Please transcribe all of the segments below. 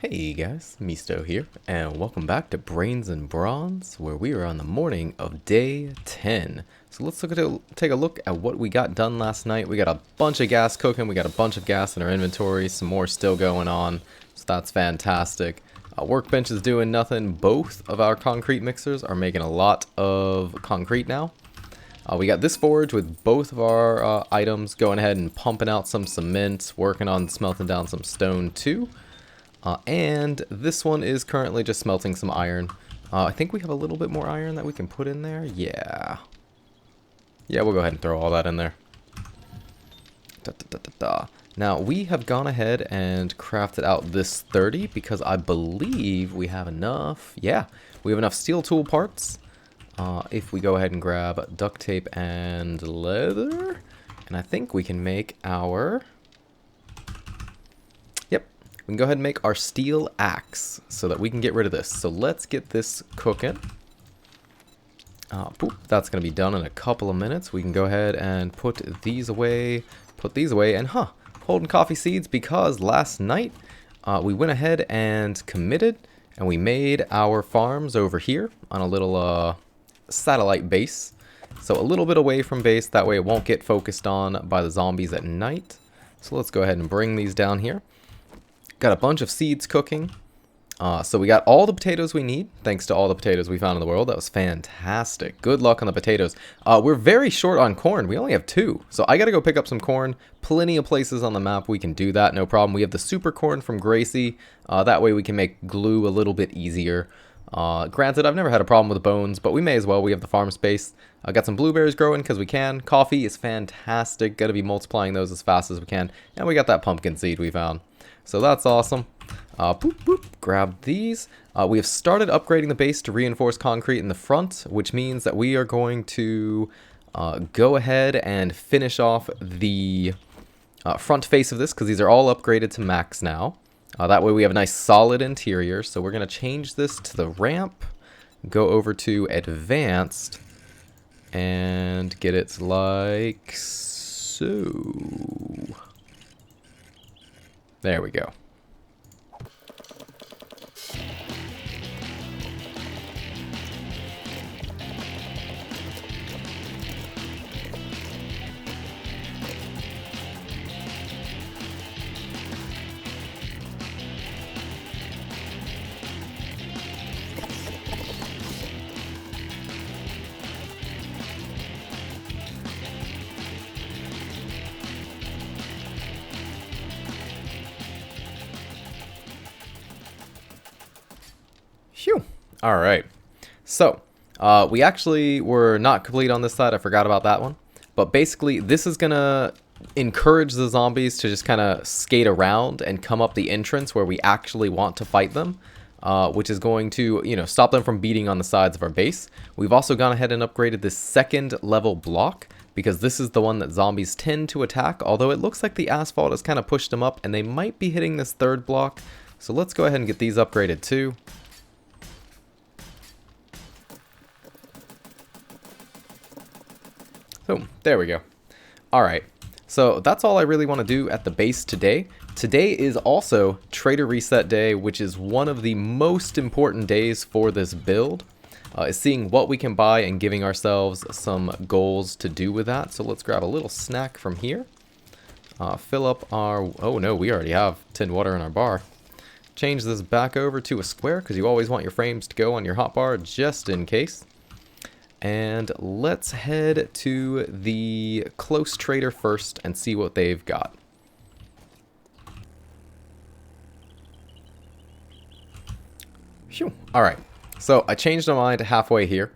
Hey guys, Misuto here, and welcome back to Brains and Brawns, where we are on the morning of day 10. So let's take a look at what we got done last night. We got a bunch of gas cooking, we got a bunch of gas in our inventory, some more still going on, so that's fantastic. Workbench is doing nothing. Both of our concrete mixers are making a lot of concrete now. We got this forge with both of our items going ahead and pumping out some cement, working on smelting down some stone too. And this one is currently just smelting some iron. I think we have a little bit more iron that we can put in there. Yeah, we'll go ahead and throw all that in there. Now, we have gone ahead and crafted out this 30 because I believe we have enough. Yeah, we have enough steel tool parts. If we go ahead and grab duct tape and leather, and I think we can make our... We can go ahead and make our steel axe so that we can get rid of this. So let's get this cooking. That's going to be done in a couple of minutes. We can go ahead and put these away, and holding coffee seeds because last night we went ahead and committed and we made our farms over here on a little satellite base. So a little bit away from base, that way it won't get focused on by the zombies at night. So let's go ahead and bring these down here. Got a bunch of seeds cooking. So we got all the potatoes we need, thanks to all the potatoes we found in the world. That was fantastic. Good luck on the potatoes. We're very short on corn. We only have 2. So I got to go pick up some corn. Plenty of places on the map we can do that, no problem. We have the super corn from Gracie. That way we can make glue a little bit easier. Granted, I've never had a problem with bones, but we may as well. We have the farm space. I got some blueberries growing because we can. Coffee is fantastic. Got to be multiplying those as fast as we can. And we got that pumpkin seed we found. So that's awesome. Grab these. We have started upgrading the base to reinforced concrete in the front, which means that we are going to go ahead and finish off the front face of this because these are all upgraded to max now. That way we have a nice solid interior. So we're going to change this to the ramp, go over to advanced, and get it like so. There we go. Phew. All right. So, we actually were not complete on this side. I forgot about that one. But basically, this is going to encourage the zombies to just kind of skate around and come up the entrance where we actually want to fight them, which is going to, stop them from beating on the sides of our base. We've also gone ahead and upgraded this second level block because this is the one that zombies tend to attack, although it looks like the asphalt has kind of pushed them up and they might be hitting this third block. So let's go ahead and get these upgraded too. Boom, there we go. Alright, so that's all I really want to do at the base today. Today is also Trader Reset Day, which is one of the most important days for this build. Is seeing what we can buy and giving ourselves some goals to do with that. So let's grab a little snack from here. Fill up our... Oh no, we already have tinned water in our bar. Change this back over to a square because you always want your frames to go on your hotbar just in case. And let's head to the close trader first and see what they've got. Phew. Alright, so I changed my mind halfway here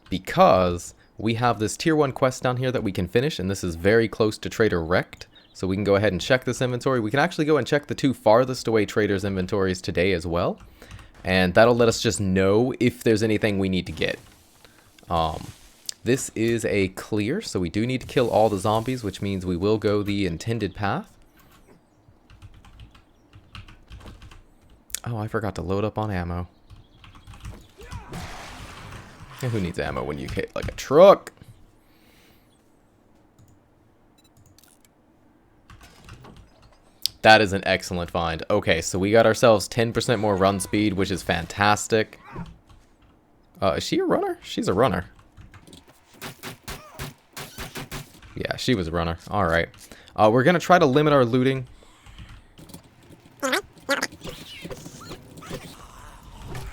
because we have this tier 1 quest down here that we can finish, and this is very close to Trader Wrecked. So we can go ahead and check this inventory. We can actually go and check the 2 farthest away traders' inventories today as well. And that'll let us just know if there's anything we need to get. This is a clear, so we do need to kill all the zombies, which means we will go the intended path. Oh, I forgot to load up on ammo. And who needs ammo when you hit like a truck? That is an excellent find. Okay, so we got ourselves 10% more run speed, which is fantastic. Is she a runner? She's a runner. Yeah, she was a runner. Alright. We're going to try to limit our looting.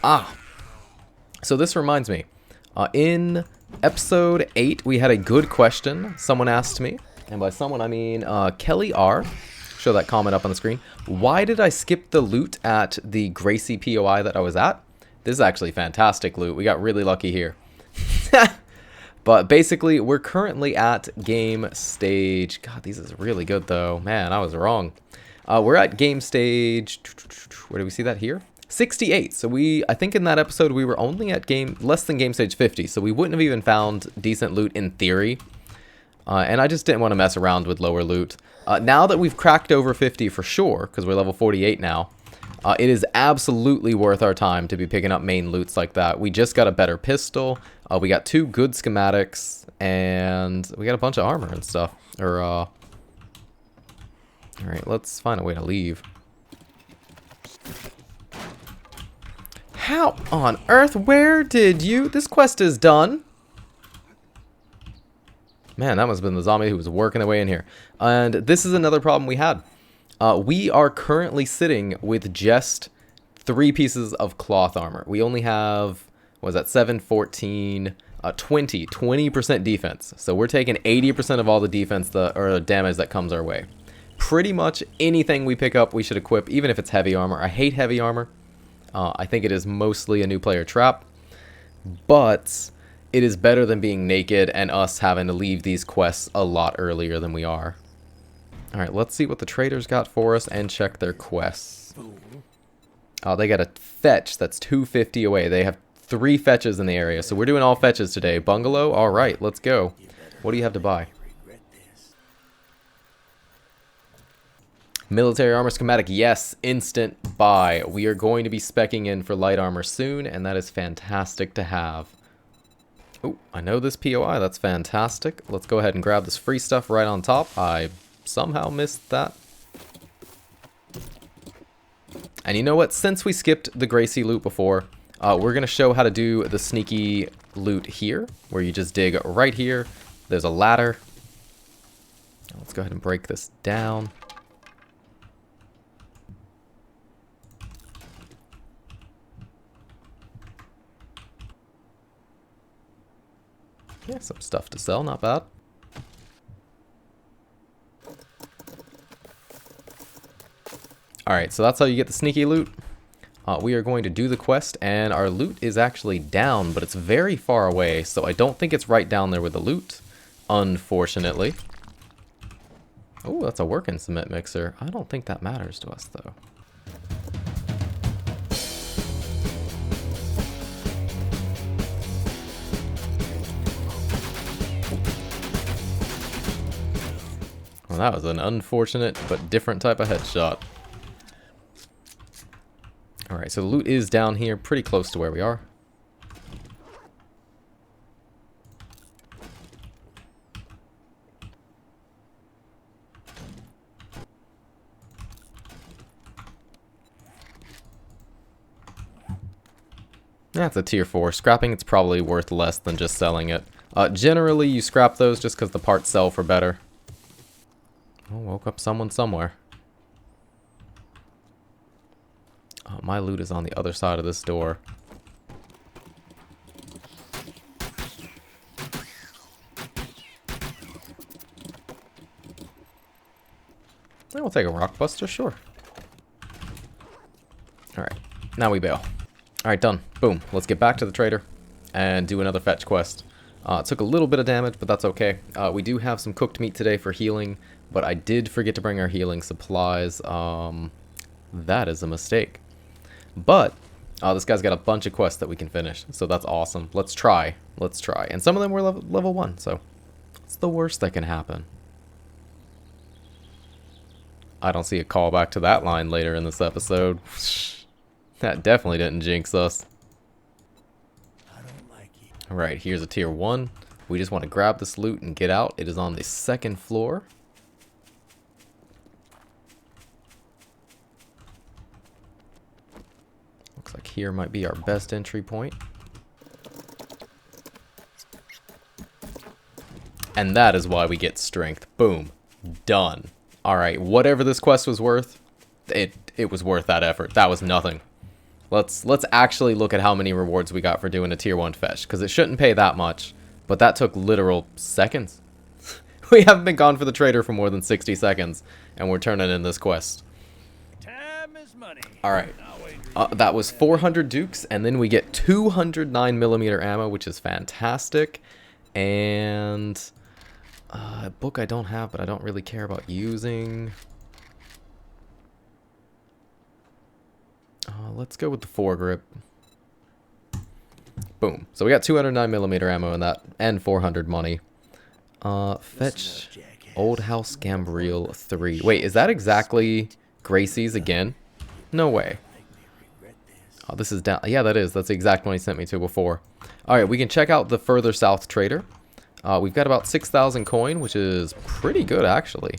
Ah. So this reminds me. In episode 8, we had a good question. Someone asked me, and by someone I mean Kelly R. Show that comment up on the screen. Why did I skip the loot at the Gracie POI that I was at? This is actually fantastic loot. We got really lucky here. But basically, we're currently at game stage. God, this is really good though. Man, I was wrong. We're at game stage. Where do we see that here? 68. So I think in that episode we were only at less than game stage 50. So we wouldn't have even found decent loot in theory. And I just didn't want to mess around with lower loot. Now that we've cracked over 50 for sure, because we're level 48 now, it is absolutely worth our time to be picking up main loots like that. We just got a better pistol, we got 2 good schematics, and we got a bunch of armor and stuff. Alright, let's find a way to leave. How on earth? Where did you... This quest is done. Man, that must have been the zombie who was working their way in here. And this is another problem we had. We are currently sitting with just 3 pieces of cloth armor. We only have, what was that, 7, 14, 20% defense. So we're taking 80% of all the defense or damage that comes our way. Pretty much anything we pick up we should equip, even if it's heavy armor. I hate heavy armor. I think it is mostly a new player trap. But it is better than being naked and us having to leave these quests a lot earlier than we are. Alright, let's see what the traders got for us and check their quests. Oh, they got a fetch that's 250 away. They have 3 fetches in the area, so we're doing all fetches today. Bungalow? Alright, let's go. What do you have to buy? Military armor schematic, yes, instant buy. We are going to be speccing in for light armor soon, and that is fantastic to have. Oh, I know this POI, that's fantastic. Let's go ahead and grab this free stuff right on top. I somehow missed that. And you know what? Since we skipped the Gracie loot before, we're going to show how to do the sneaky loot here, where you just dig right here. There's a ladder. Let's go ahead and break this down. Yeah, some stuff to sell, not bad. Alright, so that's how you get the sneaky loot. We are going to do the quest, and our loot is actually down, but it's very far away, so I don't think it's right down there with the loot, unfortunately. Oh, that's a working cement mixer. I don't think that matters to us, though. Well, that was an unfortunate but different type of headshot. Alright, so the loot is down here, pretty close to where we are. That's a tier 4. Scrapping it's probably worth less than just selling it. Generally, you scrap those just because the parts sell for better. Oh, woke up someone somewhere. Oh, my loot is on the other side of this door. We'll take a rock buster, sure. Alright, now we bail. Alright, done. Boom. Let's get back to the trader and do another fetch quest. It took a little bit of damage, but that's okay. We do have some cooked meat today for healing, but I did forget to bring our healing supplies. That is a mistake. But this guy's got a bunch of quests that we can finish, so that's awesome. Let's try. Let's try. And some of them were level 1, so what's the worst that can happen? I don't see a callback to that line later in this episode. That definitely didn't jinx us. Alright, here's a tier 1. We just want to grab this loot and get out. It is on the 2nd floor. here might be our best entry point. And that is why we get strength. Boom. Done. Alright, whatever this quest was worth, it was worth that effort. That was nothing. Let's actually look at how many rewards we got for doing a tier 1 fetch, because it shouldn't pay that much, but that took literal seconds. We haven't been gone for the trader for more than 60 seconds, and we're turning in this quest. Time is money. Alright, that was 400 dukes, and then we get 209mm ammo, which is fantastic, and a book I don't have, but I don't really care about using. Let's go with the foregrip. Boom. So we got 209mm ammo in that, and 400 money. Fetch Old House Gambreel 3. Wait, is that exactly Gracie's again? No way. Oh, this is down. Yeah, that is. That's the exact one he sent me to before. Alright, we can check out the further south trader. We've got about 6,000 coin, which is pretty good, actually.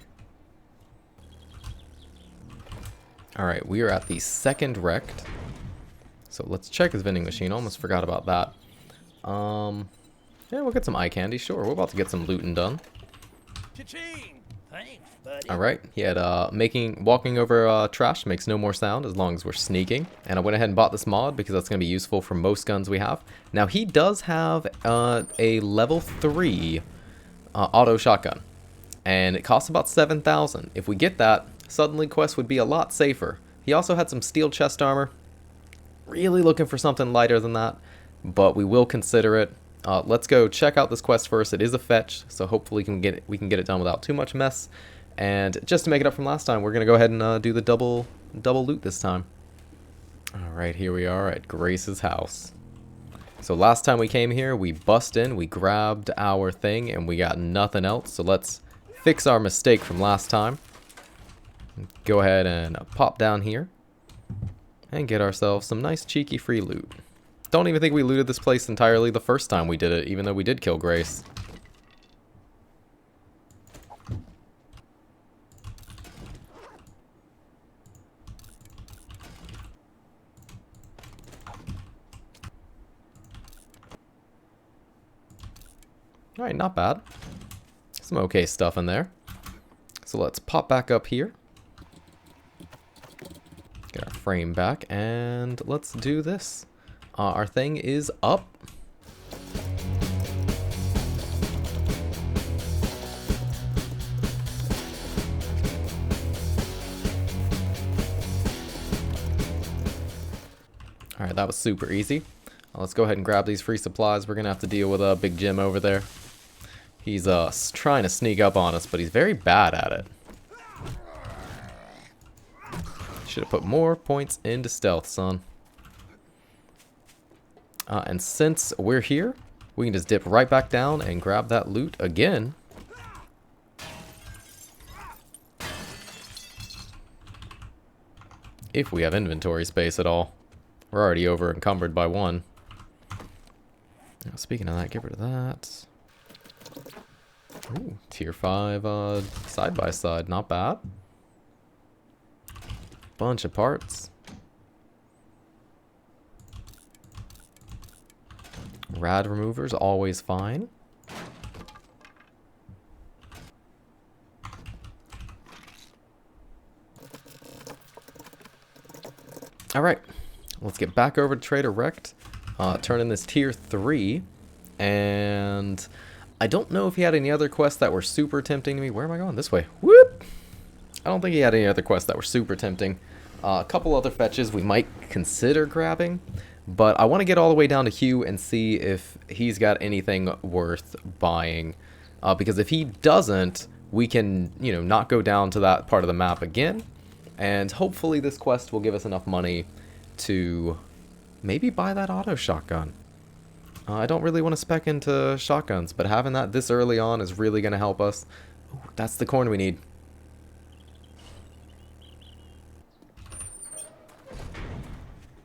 Alright, we are at the second wrecked. So let's check his vending machine. Almost forgot about that. Yeah, we'll get some eye candy. Sure, we're about to get some looting done. Thanks, buddy. Alright, he had walking over trash makes no more sound as long as we're sneaking. And I went ahead and bought this mod because that's going to be useful for most guns we have. Now, he does have a level 3 auto shotgun. And it costs about 7,000. If we get that, suddenly quest would be a lot safer. He also had some steel chest armor. Really looking for something lighter than that, but we will consider it. Let's go check out this quest first. It is a fetch, so hopefully we can get it done without too much mess. And just to make it up from last time, we're gonna go ahead and do the double loot this time. All right, here we are at Grace's house. So last time we came here, we bust in, we grabbed our thing, and we got nothing else. So let's fix our mistake from last time. Go ahead and pop down here and get ourselves some nice cheeky free loot. Don't even think we looted this place entirely the first time we did it, even though we did kill Grace. Alright, not bad. Some okay stuff in there. So let's pop back up here. Get our frame back, and let's do this. Our thing is up. Alright, that was super easy. Let's go ahead and grab these free supplies. We're going to have to deal with Big Jim over there. He's trying to sneak up on us, but he's very bad at it. Should have put more points into stealth, son. And since we're here, we can just dip right back down and grab that loot again. If we have inventory space at all. We're already over encumbered by one. Now, speaking of that, get rid of that. Ooh, tier 5 side by side, not bad. Bunch of parts. Rad removers, always fine. Alright, let's get back over to Trader Wrecked. Turn in this tier 3. And I don't know if he had any other quests that were super tempting to me. Where am I going? This way. Whoop! I don't think he had any other quests that were super tempting. A couple other fetches we might consider grabbing. But I want to get all the way down to Hugh and see if he's got anything worth buying. Because if he doesn't, we can, you know, not go down to that part of the map again. And hopefully this quest will give us enough money to maybe buy that auto shotgun. I don't really want to spec into shotguns, but having that this early on is really going to help us. Ooh, that's the corn we need.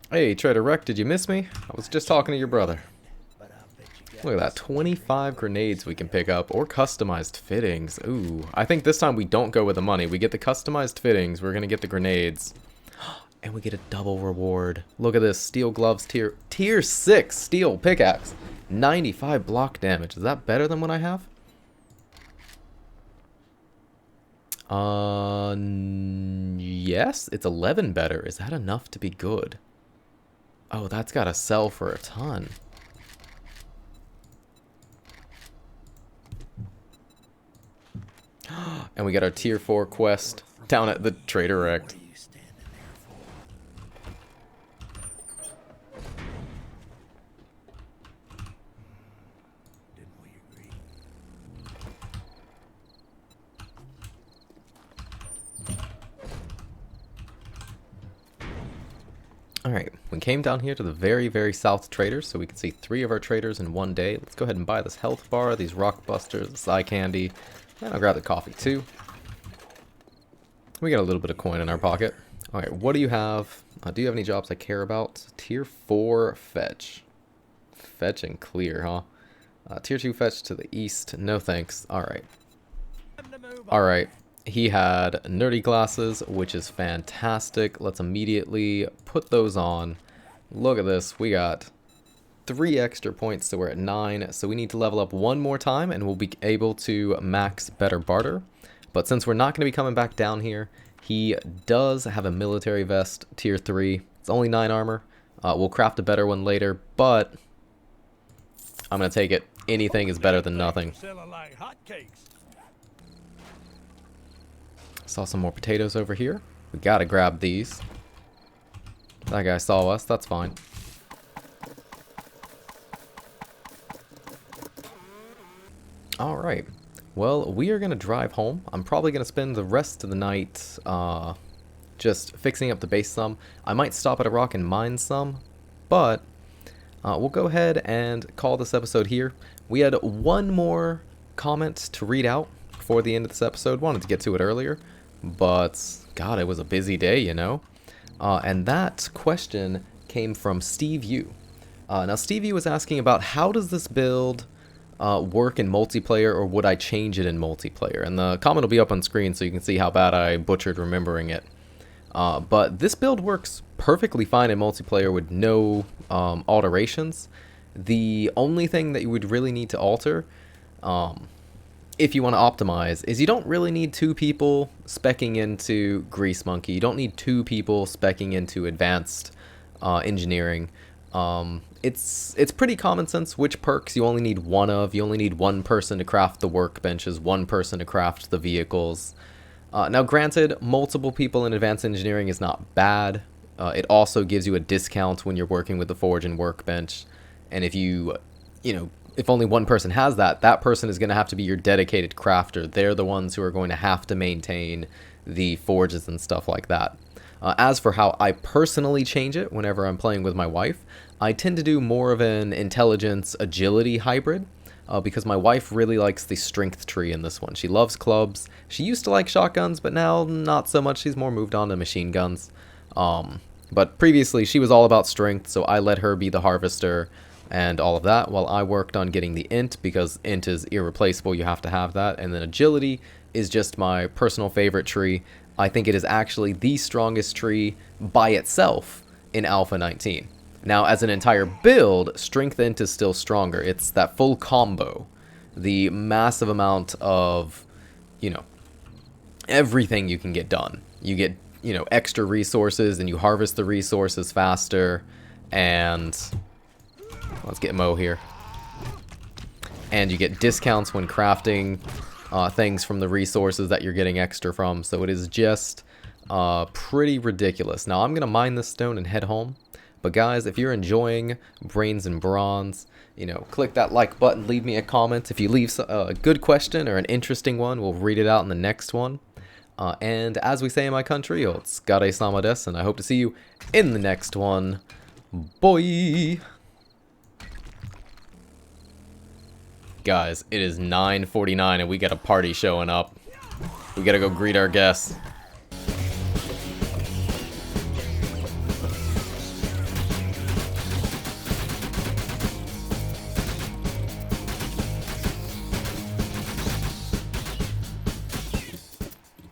Hey, Trader Wreck, did you miss me? I was just talking to your brother. Look at that, 25 grenades we can pick up, or customized fittings. Ooh, I think this time we don't go with the money. We get the customized fittings, we're going to get the grenades. And we get a double reward. Look at this. Steel gloves tier 6 steel pickaxe. 95 block damage. Is that better than what I have? Yes, it's 11 better. Is that enough to be good? Oh, that's gotta sell for a ton. And we got our tier 4 quest down at the Trader Rect. Alright, we came down here to the very, very south traders, so we can see 3 of our traders in one day. Let's go ahead and buy this health bar, these rock busters, this eye candy, and I'll grab the coffee too. We got a little bit of coin in our pocket. Alright, what do you have? Do you have any jobs I care about? Tier 4 fetch. Fetch and clear, huh? Tier 2 fetch to the east. No thanks. Alright. Alright. He had nerdy glasses, which is fantastic. Let's immediately put those on. Look at this. We got 3 extra points, so we're at 9. So we need to level up one more time, and we'll be able to max better barter. But since we're not going to be coming back down here, he does have a military vest, tier 3. It's only 9 armor. We'll craft a better one later, but I'm going to take it. Anything is better than nothing. Saw some more potatoes over here. We gotta grab these. That guy saw us. That's fine. Alright. Well, we are gonna drive home. I'm probably gonna spend the rest of the night just fixing up the base some. I might stop at a rock and mine some, but we'll go ahead and call this episode here. We had one more comment to read out before the end of this episode. Wanted to get to it earlier, but God, it was a busy day, you know? And that question came from Steve U. Now, Steve U was asking about how does this build work in multiplayer, or would I change it in multiplayer? And the comment will be up on screen so you can see how bad I butchered remembering it. But this build works perfectly fine in multiplayer with no alterations. The only thing that you would really need to alter, if you want to optimize, is you don't really need 2 people speccing into Grease Monkey. You don't need 2 people speccing into Advanced Engineering. It's pretty common sense which perks you only need 1 of. You only need 1 person to craft the workbenches, 1 person to craft the vehicles. Now granted, multiple people in Advanced Engineering is not bad. It also gives you a discount when you're working with the Forge and Workbench. And if if only 1 person has that, that person is going to have to be your dedicated crafter. They're the ones who are going to have to maintain the forges and stuff like that. As for how I personally change it whenever I'm playing with my wife, I tend to do more of an intelligence agility hybrid, because my wife really likes the strength tree in this one. She loves clubs. She used to like shotguns, but now not so much. She's more moved on to machine guns. But previously she was all about strength, so I let her be the harvester and all of that, while I worked on getting the int, because int is irreplaceable, you have to have that. And then agility is just my personal favorite tree. I think it is actually the strongest tree by itself in Alpha 19. Now, as an entire build, strength int is still stronger. It's that full combo. The massive amount of, everything you can get done. You get, extra resources, and you harvest the resources faster, and let's get Mo here. And you get discounts when crafting things from the resources that you're getting extra from. So it is just pretty ridiculous. Now I'm going to mine this stone and head home. But guys, if you're enjoying Brains and Bronze, click that like button, leave me a comment. If you leave a good question or an interesting one, we'll read it out in the next one. And as we say in my country, Otsukare sama desu, and I hope to see you in the next one. Boy! Guys, it is 9:49 and we got a party showing up. We gotta go greet our guests.